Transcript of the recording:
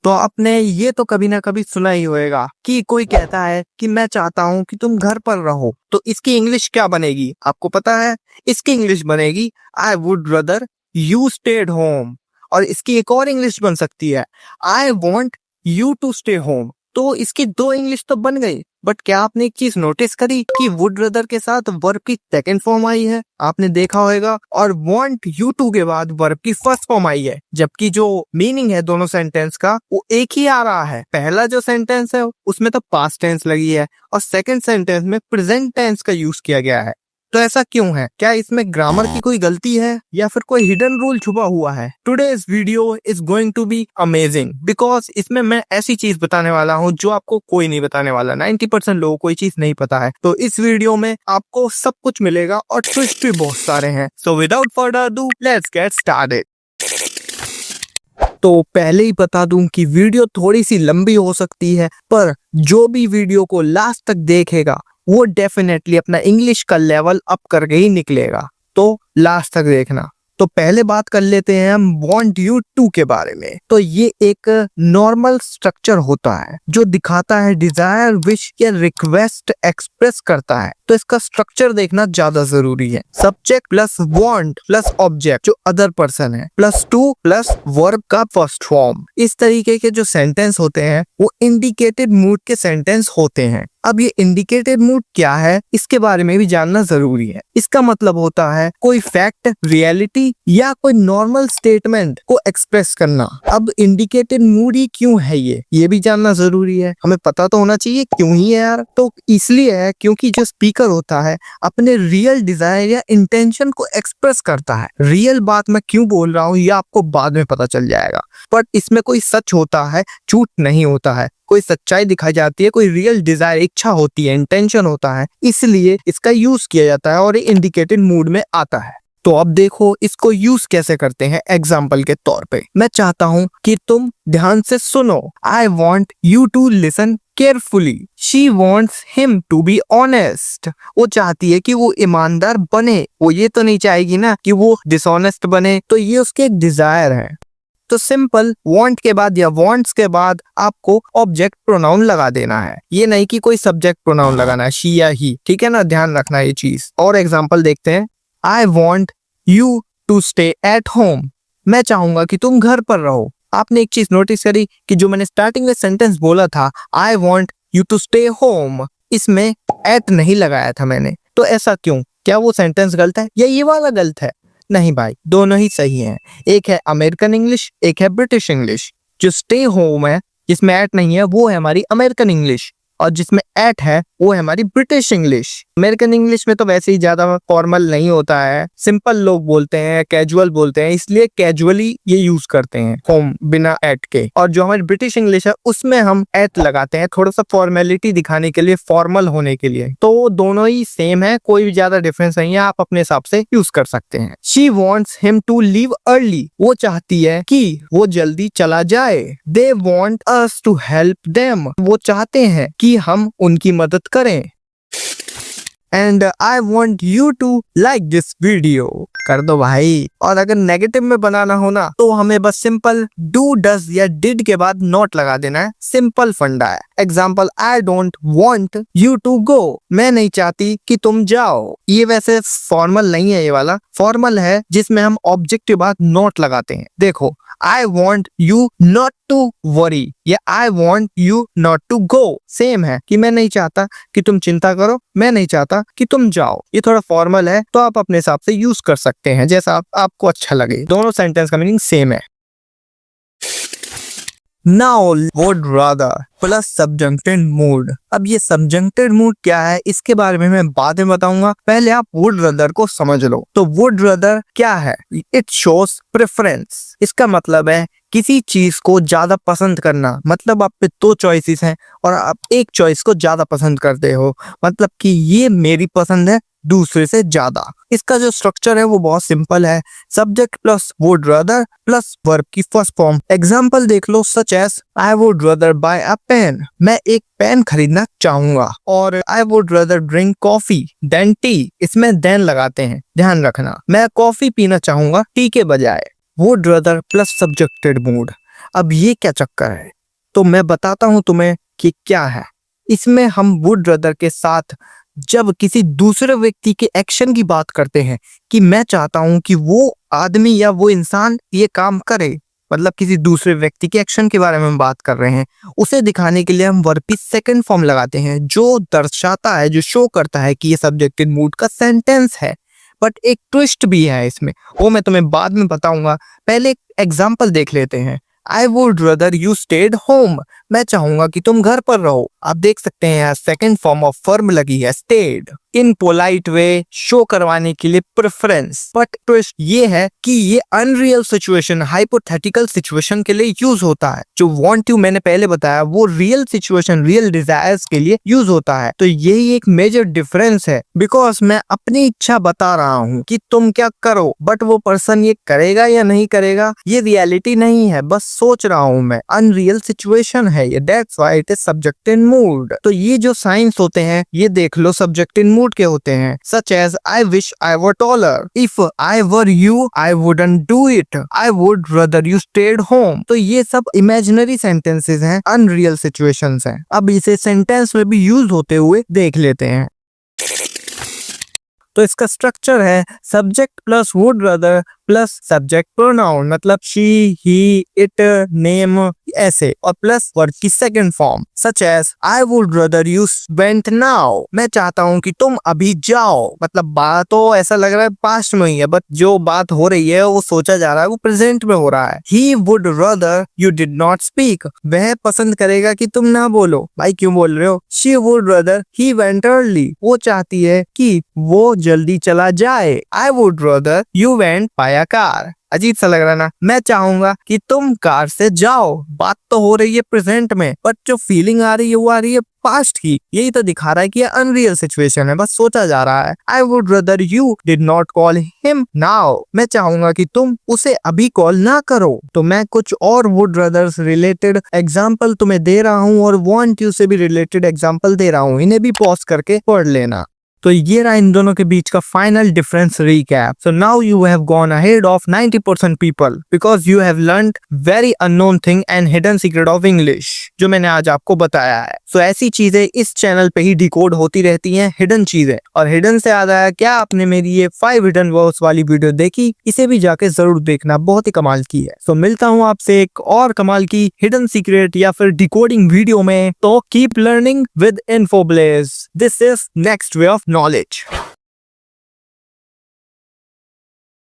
तो आपने ये तो कभी ना कभी सुना ही होगा कि कोई कहता है कि मैं चाहता हूँ कि तुम घर पर रहो, तो इसकी इंग्लिश क्या बनेगी आपको पता है? इसकी इंग्लिश बनेगी I would rather you stayed home. और इसकी एक और इंग्लिश बन सकती है I want you to stay home. तो इसकी दो इंग्लिश तो बन गई, बट क्या आपने एक चीज नोटिस करी कि वुड रदर के साथ वर्ब की सेकंड फॉर्म आई है? आपने देखा होगा। और वांट यू टू के बाद वर्ब की फर्स्ट फॉर्म आई है, जबकि जो मीनिंग है दोनों सेंटेंस का वो एक ही आ रहा है। पहला जो सेंटेंस है उसमें तो पास्ट टेंस लगी है और सेकंड सेंटेंस में प्रेजेंट टेंस का यूज किया गया है। तो ऐसा क्यों है? क्या इसमें ग्रामर की कोई गलती है या फिर कोई हिडन रूल छुपा हुआ है? Today's video is going to be amazing because इसमें मैं ऐसी चीज बताने वाला हूँ जो आपको कोई नहीं बताने वाला। 90% लोगों को कोई चीज नहीं पता है, तो इस वीडियो में आपको सब कुछ मिलेगा और ट्विस्ट भी बहुत सारे हैं। So without further ado let's get started. तो पहले ही बता दूं कि वीडियो थोड़ी सी लंबी हो सकती है, पर जो भी वीडियो को लास्ट तक देखेगा वो डेफिनेटली अपना इंग्लिश का लेवल अप करके ही निकलेगा। तो लास्ट तक देखना। तो पहले बात कर लेते हैं हम वांट यू टू के बारे में। तो ये एक नॉर्मल स्ट्रक्चर होता है जो दिखाता है डिजायर, विश या रिक्वेस्ट एक्सप्रेस करता है। तो इसका स्ट्रक्चर देखना ज्यादा जरूरी है। Subject plus want plus object जो अदर पर्सन है प्लस टू प्लस वर्ब का फर्स्ट फॉर्म। इस तरीके के जो सेंटेंस होते हैं वो इंडिकेटेड मूड के सेंटेंस होते हैं। अब ये इंडिकेटेड मूड क्या है इसके बारे में भी जानना जरूरी है। इसका मतलब होता है कोई फैक्ट, रियलिटी या कोई नॉर्मल स्टेटमेंट को एक्सप्रेस करना। अब इंडिकेटेड मूड ही क्यों है ये भी जानना जरूरी है। हमें पता तो होना चाहिए क्यों ही है यार। तो इसलिए है क्योंकि जो स्पीकर होता है अपने रियल डिजायर या इंटेंशन को एक्सप्रेस करता है। रियल बात मैं क्यों बोल रहा हूँ ये आपको बाद में पता चल जाएगा, बट इसमें कोई सच होता है, झूठ नहीं होता है। कोई सच्चाई दिखाई जाती है, कोई रियल डिजायर, इच्छा होती है, इंटेंशन होता है, इसलिए इसका यूज किया जाता है और ये इंडिकेटेड मूड में आता है। तो अब देखो इसको यूज कैसे करते हैं। एग्जाम्पल के तौर पे मैं चाहता हूं कि तुम ध्यान से सुनो। I want you to listen carefully. She wants him to be honest. वो चाहती है कि वो ईमानदार बने। वो ये तो नहीं चाहेगी ना कि वो डिसऑनेस्ट बने। तो ये उसके एक डिजायर है। तो सिंपल वांट के बाद या वांट्स के बाद आपको ऑब्जेक्ट प्रोनाउन लगा देना है। ये नहीं कि कोई सब्जेक्ट प्रोनाउन लगाना है, शी या ही। ठीक है ना, ध्यान रखना ये चीज। और एग्जांपल देखते हैं। I want you to stay at home. मैं चाहूंगा कि तुम घर पर रहो। आपने एक चीज नोटिस करी कि जो मैंने स्टार्टिंग में सेंटेंस बोला था I want you to stay home, इसमें एट नहीं लगाया था मैंने। तो ऐसा क्यों? क्या वो सेंटेंस गलत है या ये वाला गलत है? नहीं भाई, दोनों ही सही हैं। एक है अमेरिकन इंग्लिश, एक है ब्रिटिश इंग्लिश। जो स्टे होम है जिसमें एट नहीं है वो है हमारी अमेरिकन इंग्लिश, और जिसमें एट है वो है हमारी ब्रिटिश इंग्लिश। अमेरिकन इंग्लिश में तो वैसे ही ज्यादा फॉर्मल नहीं होता है, सिंपल लोग बोलते हैं, कैजुअल बोलते हैं, इसलिए कैजुअली ये यूज करते हैं होम बिना एट के। और जो हमारी ब्रिटिश इंग्लिश है उसमें हम एट लगाते हैं थोड़ा सा फॉर्मेलिटी दिखाने के लिए, फॉर्मल होने के लिए। तो दोनों ही सेम है, कोई भी ज्यादा डिफरेंस नहीं है, आप अपने हिसाब से यूज कर सकते हैं। She wants him to leave early. वो चाहती है कि वो जल्दी चला जाए। They want us to help them. वो चाहते हैं कि हम उनकी मदद करें। And I want you to like this video. कर दो भाई। और अगर नेगेटिव में बनाना हो ना तो हमें बस सिंपल डू, डज या डिड के बाद नॉट लगा देना है। सिंपल फंडा है। Example I don't want you to go. मैं नहीं चाहती कि तुम जाओ। ये वैसे फॉर्मल नहीं है, ये वाला फॉर्मल है जिसमें हम ऑब्जेक्ट के बाद नॉट लगाते हैं। देखो I want you not to worry या I want you not to go same है कि मैं नहीं चाहता कि तुम चिंता करो, मैं नहीं चाहता कि तुम जाओ। ये थोड़ा फॉर्मल है तो आप अपने हिसाब से यूज कर सकते हैं जैसा आपको अच्छा लगे। दोनों सेंटेंस का मीनिंग सेम है। Now would rather plus subjunctive mood. अब ये सबजंक्टिव मूड क्या है इसके बारे में मैं बाद में बताऊंगा, पहले आप वुड रादर को समझ लो। तो वुड रादर क्या है? It shows preference. इसका मतलब है किसी चीज को ज्यादा पसंद करना। मतलब आप पे दो चॉइसेस हैं और आप एक चॉइस को ज्यादा पसंद करते हो, मतलब कि ये मेरी पसंद है दूसरे से ज्यादा। इसका जो स्ट्रक्चर है वो बहुत सिंपल है। Subject plus would rather plus verb की फर्स्ट फॉर्म। एग्जांपल देख लो, such as I would rather buy a pen. मैं एक पेन खरीदना चाहूंगा। और I would rather drink coffee than tea. इसमें देन लगाते हैं, ध्यान रखना। मैं कॉफी पीना चाहूंगा टी के बजाय। Would rather plus subjected mood. अब ये क्या चक्कर है, तो मैं बताता हूं तुम्हें कि क्या है। इसमें हम वुड रदर के साथ जब किसी दूसरे व्यक्ति के एक्शन की बात करते हैं कि मैं चाहता हूं कि वो आदमी या वो इंसान ये काम करे, मतलब किसी दूसरे व्यक्ति के एक्शन के बारे में हम बात कर रहे हैं, उसे दिखाने के लिए हम वर्ब की सेकंड फॉर्म लगाते हैं जो दर्शाता है, जो शो करता है कि ये सब्जेक्टिव मूड का सेंटेंस है। बट एक ट्विस्ट भी है इसमें, वो मैं तुम्हें बाद में बताऊंगा। पहले एक एग्जाम्पल देख लेते हैं। आई would rather you stayed home, मैं चाहूंगा कि तुम घर पर रहो। आप देख सकते हैं यहाँ सेकंड फॉर्म ऑफ फर्म लगी है, स्टेड। इन पोलाइट वे शो करवाने के लिए प्रेफरेंस। बट ट्विस्ट ये है कि ये अनरियल सिचुएशन, हाइपोथेटिकल सिचुएशन के लिए यूज होता है। जो वांट टू मैंने पहले बताया वो रियल सिचुएशन, रियल डिजायर्स के लिए यूज होता है। तो यही एक मेजर डिफरेंस है, बिकॉज मैं अपनी इच्छा बता रहा हूँ कि तुम क्या करो, बट वो पर्सन ये करेगा या नहीं करेगा ये रियलिटी नहीं है, बस सोच रहा हूँ मैं। अनरियल सिचुएशन है ये, that's why it is subject in mood. तो ये जो साइंस होते हैं ये देख लो सब्जेक्ट इन मूड के होते हैं, such as I wish I were taller, if I were you I wouldn't do it, I would rather you stayed home. तो ये सब इमेजिनरी सेंटेंसेस हैं, अनरियल सिचुएशंस हैं। अब इसे सेंटेंस में भी यूज होते हुए देख लेते हैं। तो इसका स्ट्रक्चर है subject plus would rather plus subject pronoun, मतलब शी, ही, इट, नेम ऐसे, और प्लस वर्ब की second form such as I would rather you went now, मैं चाहता हूं कि तुम अभी जाओ। मतलब बात तो ऐसा लग रहा है पास्ट में ही है, बट जो बात हो रही है वो सोचा जा रहा है वो प्रेजेंट में हो रहा है। He would rather you did not speak, वह पसंद करेगा कि तुम ना बोलो। भाई क्यों बोल रहे हो? She would rather he went early, वो चाहती है कि वो जल्दी चला जाए। आई would rather you went by a car, अजीब सा लग रहा है ना। मैं चाहूंगा कि तुम कार से जाओ, बात तो हो रही है प्रेजेंट में, बट जो फीलिंग आ रही है वो आ रही है पास्ट की। यही तो दिखा रहा है कि ये अनरियल सिचुएशन है, बस सोचा जा रहा है। आई would rather you did not call him now, मैं चाहूंगा कि तुम उसे अभी कॉल ना करो। तो मैं कुछ और वुड रदर्स रिलेटेड एग्जाम्पल तुम्हें दे रहा हूँ और वांट यू से भी रिलेटेड एग्जाम्पल दे रहा हूँ, इन्हें भी पॉज करके पढ़ लेना। तो ये रहा इन दोनों के बीच का final difference recap. So now you have gone ahead of 90% people because you have learned very unknown thing and hidden secret of English, जो मैंने आज आपको बताया है। सो ऐसी चीजें इस चैनल पे ही डिकोड होती रहती हैं, हिडन चीजें। और हिडन से याद आया, क्या आपने मेरी ये 5 हिडन वर्ड्स वाली वीडियो देखी? इसे भी जाके जरूर देखना, बहुत ही कमाल की है। सो मिलता हूँ आपसे एक और कमाल की हिडन सीक्रेट या फिर डिकोडिंग वीडियो में। तो keep learning with Infoblaze, this is next way of knowledge.